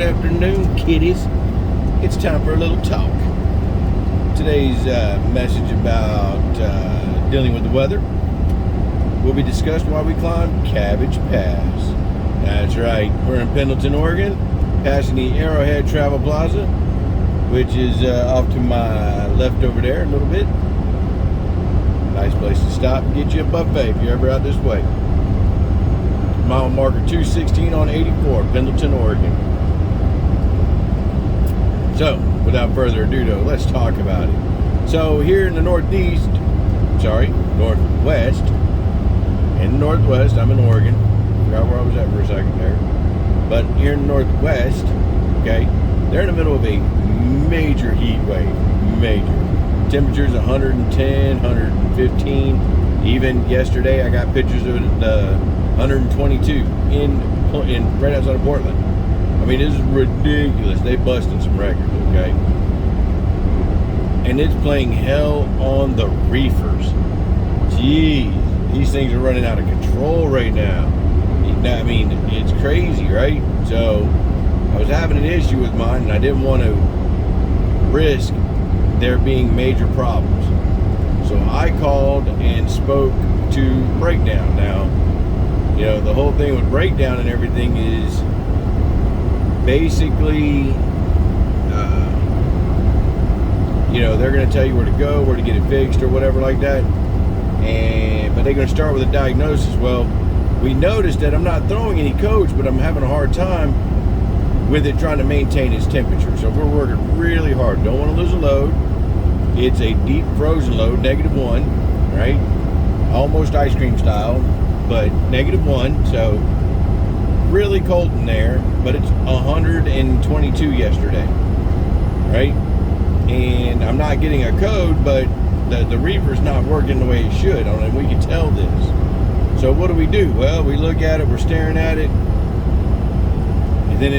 afternoon, kiddies. It's time for a little talk. Today's message about dealing with the weather will be discussed while we climb Cabbage Pass. That's right, we're in Pendleton, Oregon, passing the Arrowhead Travel Plaza, which is off to my left over there a little bit. Nice place to stop and get you a buffet if you're ever out this way. Mile marker 216 on 84, Pendleton, Oregon. So, without further ado though, let's talk about it. So here in the northwest, I'm in Oregon. Forgot where I was at for a second there. But here in the northwest, okay, they're in the middle of a major heat wave. Major. Temperatures 110, 115. Even yesterday I got pictures of 122 in right outside of Portland. I mean, this is ridiculous. They busted some records, okay? And it's playing hell on the reefers. Jeez, these things are running out of control right now. I mean, it's crazy, right? So I was having an issue with mine, and I didn't want to risk there being major problems. So I called and spoke to Breakdown. Now, you know, the whole thing with Breakdown and everything is basically, you know, they're going to tell you where to go, where to get it fixed or whatever like that. But they're going to start with a diagnosis. Well, we noticed that I'm not throwing any codes, but I'm having a hard time with it trying to maintain its temperature. So we're working really hard. Don't want to lose a load. It's a deep frozen load, -1, right? Almost ice cream style, but -1. So really cold in there, but it's 122 yesterday, right? And I'm not getting a code, but the reefer's not working the way it should. I mean, we can tell this. So what do? Well, we look at it, we're staring at it, and then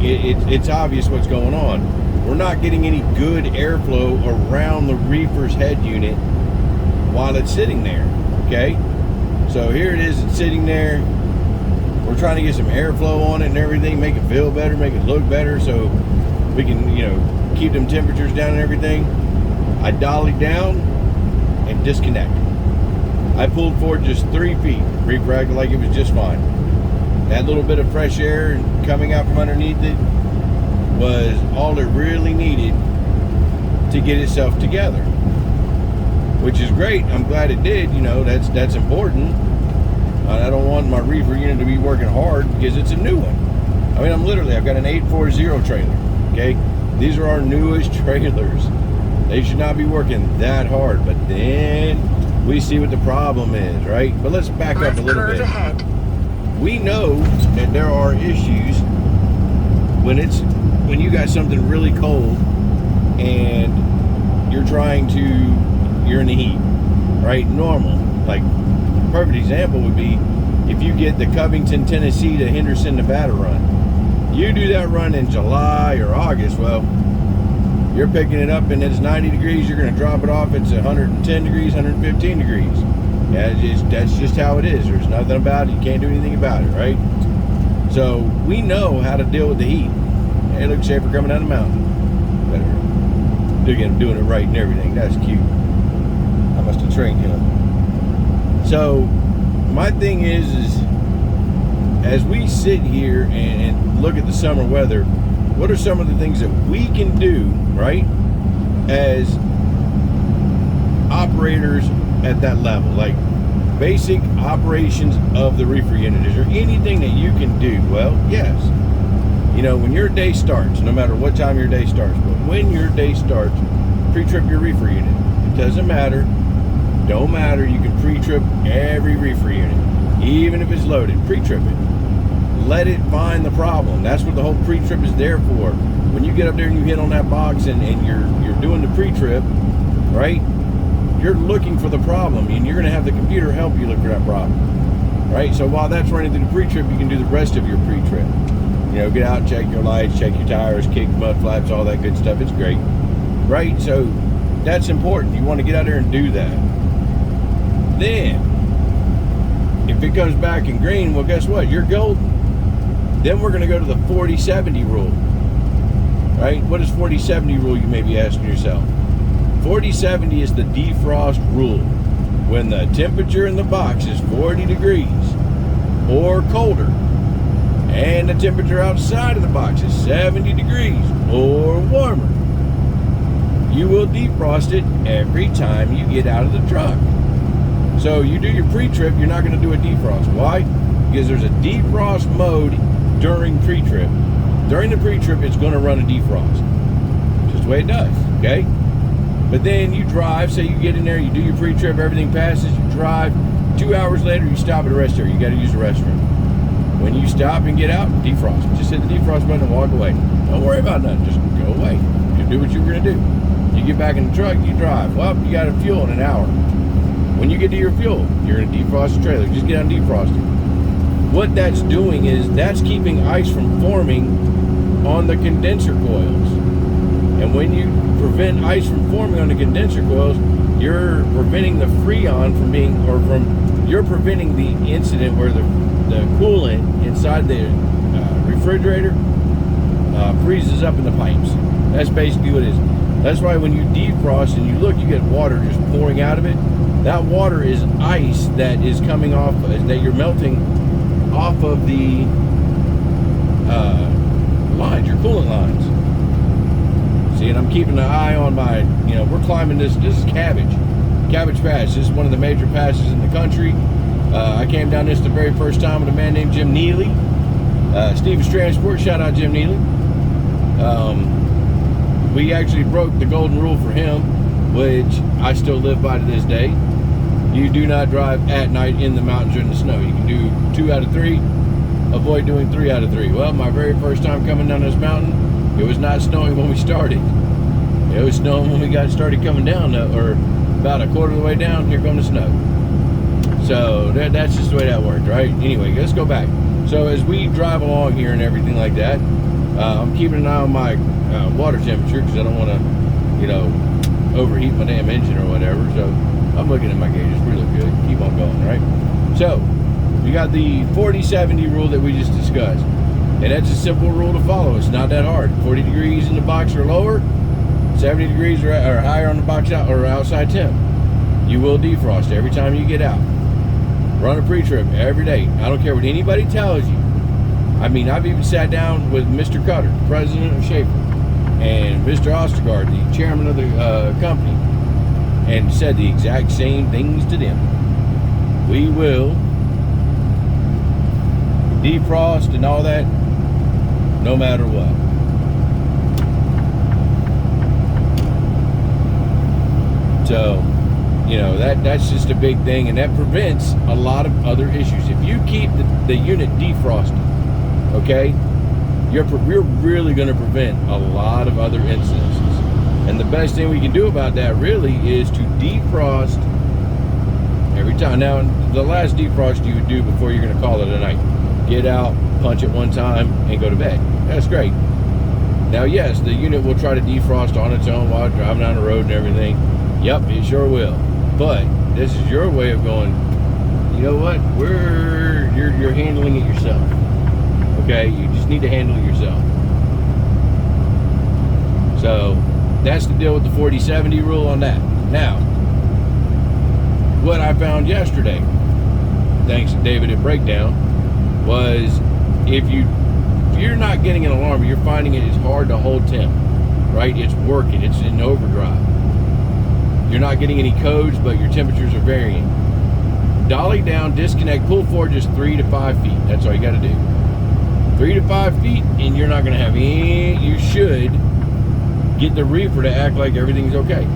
it's obvious what's going on. We're not getting any good airflow around the reefer's head unit while it's sitting there, okay? So here it is, it's sitting there. We're trying to get some airflow on it and everything, make it feel better, make it look better, so we can, you know, keep them temperatures down and everything. I dollied down and disconnected. I pulled forward just 3 feet. Reefer acted like it was just fine. That little bit of fresh air coming out from underneath it was all it really needed to get itself together, which is great. I'm glad it did. You know, that's important. I don't want my reefer unit to be working hard because it's a new one. I mean, I've got an 840 trailer, okay? These are our newest trailers. They should not be working that hard, but then we see what the problem is, right? But let's back up a little bit. Ahead. We know that there are issues when you got something really cold and you're in the heat, right? Normal. Like, perfect example would be if you get the Covington, Tennessee to Henderson, Nevada run. You do that run in July or August, well, you're picking it up and it's 90 degrees, you're going to drop it off, it's 110 degrees, 115 degrees. Yeah, that's just how it is. There's nothing about it. You can't do anything about it, right? So we know how to deal with the heat. Hey, look, Schaefer coming down the mountain. Better doing it right and everything. That's cute. I must have trained him. So my thing is as we sit here and look at the summer weather, what are some of the things that we can do, right, as operators at that level, like basic operations of the reefer unit? Is there anything that you can do? Well, yes. You know, when your day starts, no matter what time your day starts, but when your day starts, pre-trip your reefer unit. It doesn't matter. Don't matter. You can pre-trip every reefer unit, even if it's loaded. Pre-trip it. Let it find the problem. That's what the whole pre-trip is there for. When you get up there and you hit on that box and you're doing the pre-trip, right? You're looking for the problem, and you're going to have the computer help you look for that problem, right? So while that's running through the pre-trip, you can do the rest of your pre-trip. You know, get out, check your lights, check your tires, kick mud flaps, all that good stuff. It's great, right? So that's important. You want to get out there and do that. Then, if it comes back in green, well, guess what? You're golden. Then we're going to go to the 40-70 rule. Right? What is 40-70 rule, you may be asking yourself? 40-70 is the defrost rule. When the temperature in the box is 40 degrees or colder, and the temperature outside of the box is 70 degrees or warmer, you will defrost it every time you get out of the truck. So you do your pre-trip, you're not going to do a defrost. Why? Because there's a defrost mode during pre-trip. During the pre-trip, it's going to run a defrost. Just the way it does, okay? But then you drive, say you get in there, you do your pre-trip, everything passes, you drive. 2 hours later, you stop at a rest area. You got to use the restroom. When you stop and get out, defrost. Just hit the defrost button and walk away. Don't worry about nothing. Just go away. You do what you were going to do. You get back in the truck, you drive. Well, you got to fuel in an hour. When you get to your fuel, you're going to defrost the trailer. Just get on defroster. What that's doing is that's keeping ice from forming on the condenser coils. And when you prevent ice from forming on the condenser coils, you're preventing the freon from being, you're preventing the incident where the coolant inside the refrigerator freezes up in the pipes. That's basically what it is. That's why when you defrost and you look, you get water just pouring out of it. That water is ice that is coming off, that you're melting off of the lines, your coolant lines. See, and I'm keeping an eye on my, we're climbing this is Cabbage Pass. This is one of the major passes in the country. I came down this the very first time with a man named Jim Neely. Stevens Transport, shout out Jim Neely. We actually broke the golden rule for him, which I still live by to this day. You do not drive at night in the mountains or in the snow. You can do 2 out of 3, avoid doing 3 out of 3. Well, my very first time coming down this mountain, it was not snowing when we started. It was snowing when we got started coming down, or about a quarter of the way down, here comes the snow. So that's just the way that worked, right? Anyway, let's go back. So as we drive along here and everything like that, I'm keeping an eye on my water temperature because I don't want to, overheat my damn engine or whatever. So I'm looking at my gauges, we look good. Keep on going, right? So we got the 40-70 rule that we just discussed. And that's a simple rule to follow. It's not that hard. 40 degrees in the box or lower, 70 degrees or higher on the box out or outside temp. You will defrost every time you get out. Run a pre-trip every day. I don't care what anybody tells you. I mean, I've even sat down with Mr. Cutter, president of Schaefer, and Mr. Ostergaard, the chairman of the company, and said the exact same things to them. We will defrost and all that, no matter what. So, that's just a big thing, and that prevents a lot of other issues. If you keep the unit defrosted, okay, you're really going to prevent a lot of other incidences. And the best thing we can do about that really is to defrost every time. Now, the last defrost you would do before you're going to call it a night. Get out, punch it one time, and go to bed. That's great. Now, yes, the unit will try to defrost on its own while driving down the road and everything. Yep, it sure will. But this is your way of going, you know what? You're handling it yourself. Okay? You just need to handle it yourself. So, that's the deal with the 40-70 rule on that. Now, what I found yesterday, thanks to David at Breakdown, was if you're not getting an alarm, you're finding it is hard to hold temp, right? It's working, it's in overdrive. You're not getting any codes, but your temperatures are varying. Dolly down, disconnect, pull forward just 3 to 5 feet. That's all you got to do. 3 to 5 feet, and you're not going to have any. You should get the reefer to act like everything's okay.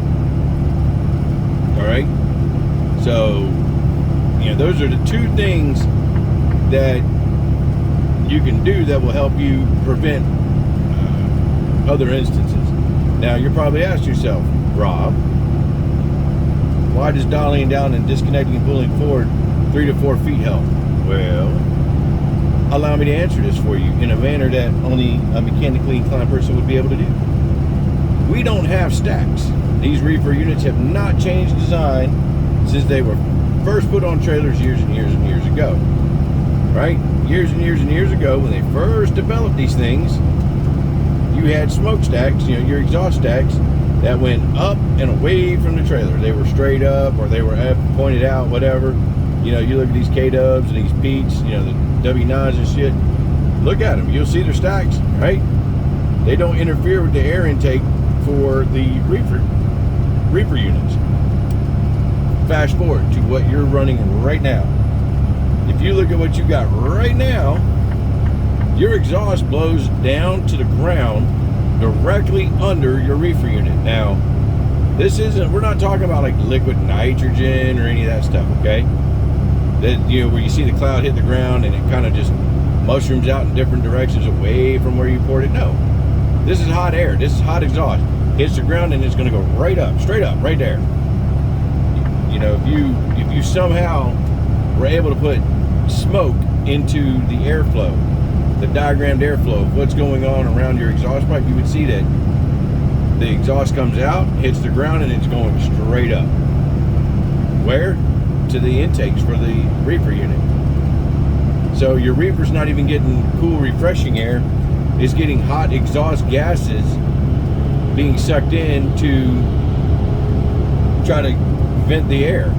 All right. So, those are the 2 things that you can do that will help you prevent other instances. Now, you're probably asking yourself, Rob, why does dollying down and disconnecting and pulling forward 3 to 4 feet help? Well, allow me to answer this for you in a manner that only a mechanically inclined person would be able to do. We don't have stacks. These reefer units have not changed design since they were first put on trailers years and years and years ago. right? Years and years and years ago, when they first developed these things, you had smokestacks, you know, your exhaust stacks that went up and away from the trailer. They were straight up, or they were up, pointed out, whatever. You know, you look at these K-Dubs and these Pete's, you know, the W9s and shit. Look at them. You'll see their stacks, right? They don't interfere with the air intake for the reefer units. Fast forward to what you're running right now. If you look at what you got right now, your exhaust blows down to the ground directly under your reefer unit. Now, we're not talking about like liquid nitrogen or any of that stuff, okay? That, you know, where you see the cloud hit the ground and it kind of just mushrooms out in different directions away from where you poured it. No, this is hot air. This is hot exhaust. Hits the ground and it's going to go right up, straight up, right there. You know, if you somehow were able to put smoke into the airflow, the diagrammed airflow of what's going on around your exhaust pipe, you would see that the exhaust comes out, hits the ground, and it's going straight up. Where? To the intakes for the reefer unit. So your reefer's not even getting cool, refreshing air. It's getting hot exhaust gases being sucked in to try to vent the air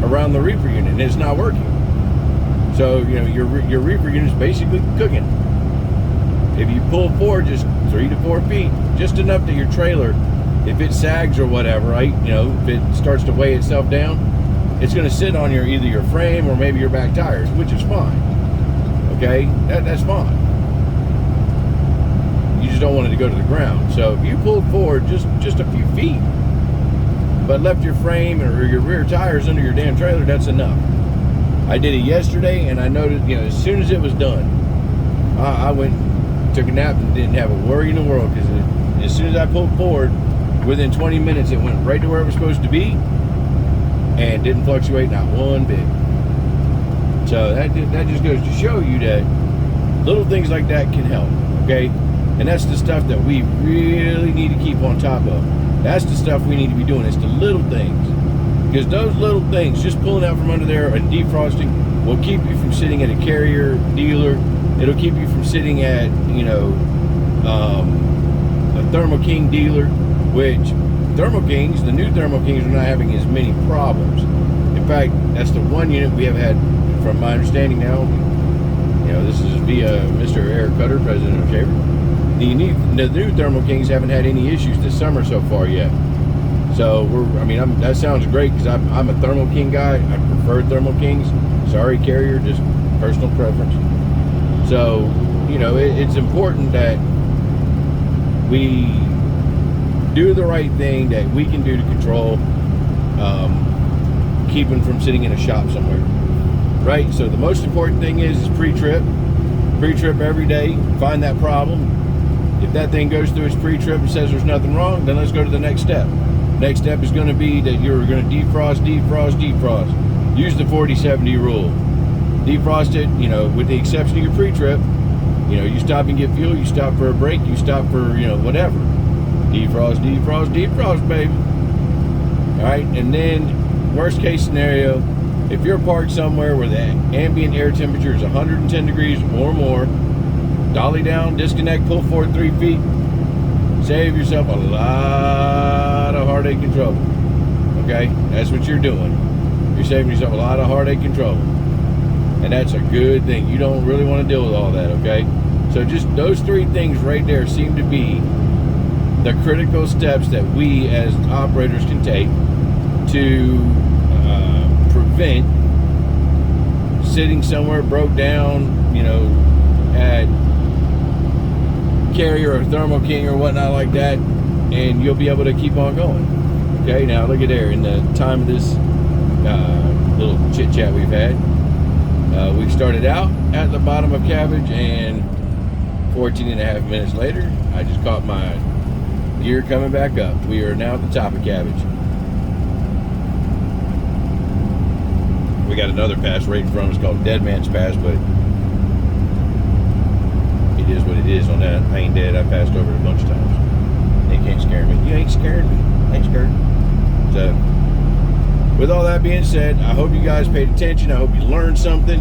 around the reefer unit, and it's not working. So, you know, your reefer unit's basically cooking. If you pull forward just 3 to 4 feet, just enough that your trailer, if it sags or whatever, right, you know, if it starts to weigh itself down, it's going to sit on either your frame or maybe your back tires, which is fine. Okay, that's fine. You just don't want it to go to the ground. So if you pulled forward just a few feet, but left your frame or your rear tires under your damn trailer, that's enough. I did it yesterday, and I noticed, you know, as soon as it was done, I went, took a nap, and didn't have a worry in the world, because as soon as I pulled forward, within 20 minutes, it went right to where it was supposed to be, and didn't fluctuate not one bit. So that just goes to show you that little things like that can help, okay? And that's the stuff that we really need to keep on top of. That's the stuff we need to be doing. It's the little things. Because those little things, just pulling out from under there and defrosting, will keep you from sitting at a carrier dealer. It'll keep you from sitting at, you know, a Thermo King dealer, which Thermo Kings, the new Thermo Kings, are not having as many problems. In fact, that's the one unit we have had, from my understanding now, you know, this is via Mr. Eric Cutter, president of Shaver. The new Thermo Kings haven't had any issues this summer so far yet. So that sounds great, because I'm a Thermo King guy. I prefer Thermo Kings. Sorry, carrier, just personal preference. So, you know, it's important that we do the right thing that we can do to control keeping from sitting in a shop somewhere, right? So the most important thing is pre-trip every day. Find that problem. If that thing goes through its pre-trip and says there's nothing wrong, then let's go to the next step. Next step is going to be that you're going to defrost. Use the 40-70 rule. Defrost it, you know, with the exception of your pre-trip. You know, you stop and get fuel, you stop for a break, you stop for, you know, whatever. Defrost, baby. All right, and then worst case scenario, if you're parked somewhere where the ambient air temperature is 110 degrees or more, dolly down, disconnect, pull forward 3 feet, save yourself a lot of heartache and trouble. Okay, that's what you're doing. You're saving yourself a lot of heartache and trouble, and that's a good thing. You don't really want to deal with all that. Okay, so just those 3 things right there seem to be the critical steps that we as operators can take to prevent sitting somewhere broke down, you know, at carrier or Thermo King or whatnot like that, and you'll be able to keep on going. Okay, now look at there. In the time of this little chit chat we've had, we started out at the bottom of Cabbage, and 14 and a half minutes later, I just caught my gear coming back up. We are now at the top of Cabbage. We got another pass right in front of us called Dead Man's Pass, but it is what it is on that. I ain't dead. I passed over it a bunch of times. They can't scare me. You ain't scaring me. I ain't scared. So, with all that being said, I hope you guys paid attention. I hope you learned something.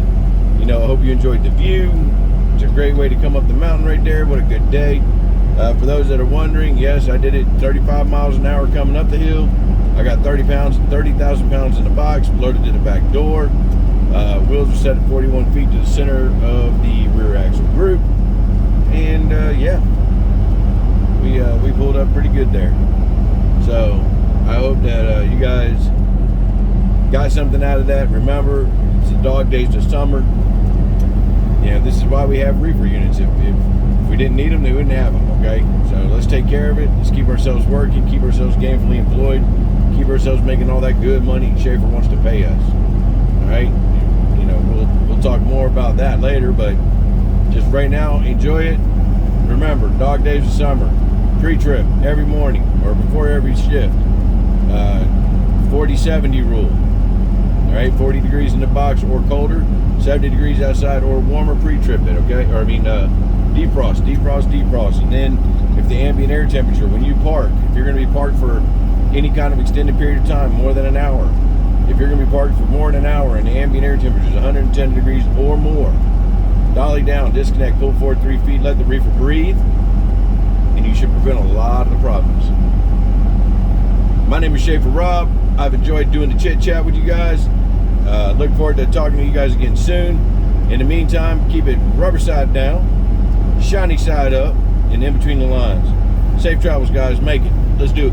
You know, I hope you enjoyed the view. It's a great way to come up the mountain right there. What a good day. For those that are wondering, yes, I did it 35 miles an hour coming up the hill. I got 30,000 pounds in the box, loaded to the back door. Wheels were set at 41 feet to the center of the rear axle group. And yeah, we pulled up pretty good there. So I hope that you guys got something out of that. Remember, it's the dog days of summer. You know, this is why we have reefer units. If we didn't need them, they wouldn't have them, okay? So let's take care of it. Let's keep ourselves working, keep ourselves gainfully employed, keep ourselves making all that good money Schaefer wants to pay us. All right? You know, we'll talk more about that later, but just right now, enjoy it. Remember, dog days of summer, pre-trip every morning or before every shift. 40-70 rule. All right, 40 degrees in the box or colder, 70 degrees outside or warmer, pre-trip it, okay? Or I mean, defrost. And then if the ambient air temperature, when you park, if you're gonna be parked for any kind of extended period of time, more than an hour, if you're gonna be parked for more than an hour and the ambient air temperature is 110 degrees or more, dolly down, disconnect, pull forward 3 feet, let the reefer breathe, and you should prevent a lot of the problems. My name is Schaefer Rob. I've enjoyed doing the chit chat with you guys. Look forward to talking to you guys again soon. In the meantime, keep it rubber side down, shiny side up, and in between the lines. Safe travels, guys. Make it. Let's do it.